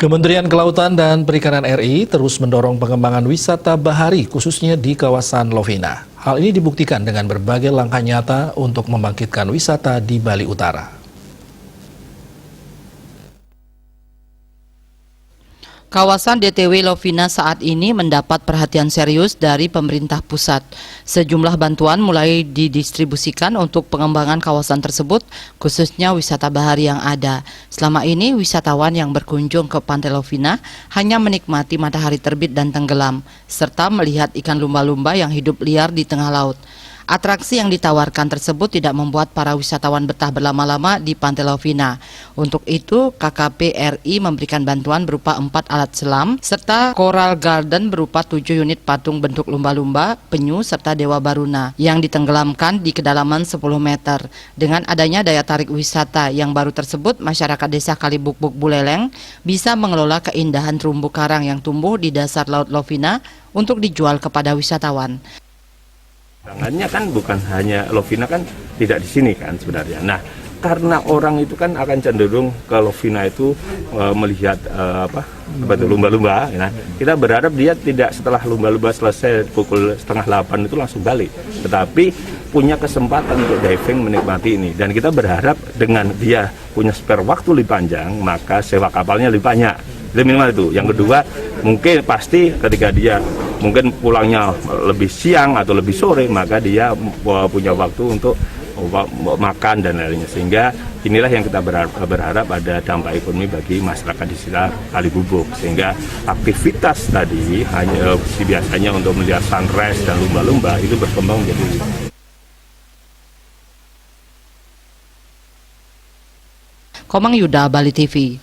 Kementerian Kelautan dan Perikanan RI terus mendorong pengembangan wisata bahari khususnya di kawasan Lovina. Hal ini dibuktikan dengan berbagai langkah nyata untuk membangkitkan wisata di Bali Utara. Kawasan DTW Lovina saat ini mendapat perhatian serius dari pemerintah pusat. Sejumlah bantuan mulai didistribusikan untuk pengembangan kawasan tersebut, khususnya wisata bahari yang ada. Selama ini, wisatawan yang berkunjung ke Pantai Lovina hanya menikmati matahari terbit dan tenggelam, serta melihat ikan lumba-lumba yang hidup liar di tengah laut. Atraksi yang ditawarkan tersebut tidak membuat para wisatawan betah berlama-lama di Pantai Lovina. Untuk itu, KKP RI memberikan bantuan berupa 4 alat selam, serta Coral Garden berupa 7 unit patung bentuk lumba-lumba, penyu, serta Dewa Baruna yang ditenggelamkan di kedalaman 10 meter. Dengan adanya daya tarik wisata yang baru tersebut, masyarakat desa Kalibukbuk Buleleng bisa mengelola keindahan terumbu karang yang tumbuh di dasar Laut Lovina untuk dijual kepada wisatawan. Tangannya kan bukan hanya Lovina, kan tidak di sini kan sebenarnya. Nah, karena orang itu kan akan cenderung ke Lovina itu melihat lumba-lumba. Nah, kita berharap dia tidak setelah lumba-lumba selesai pukul 7:30 itu langsung balik, tetapi punya kesempatan untuk diving menikmati ini. Dan kita berharap dengan dia punya spare waktu lebih panjang, maka sewa kapalnya lebih banyak. Itu minimal itu. Yang kedua, mungkin pasti ketika dia mungkin pulangnya lebih siang atau lebih sore, maka dia punya waktu untuk makan dan lainnya. Sehingga inilah yang kita berharap ada dampak ekonomi bagi masyarakat di sekitar Kalibukbuk. Sehingga aktivitas tadi hanya biasanya untuk melihat sunrise dan lumba-lumba itu berkembang menjadi Komang Yuda, Bali TV.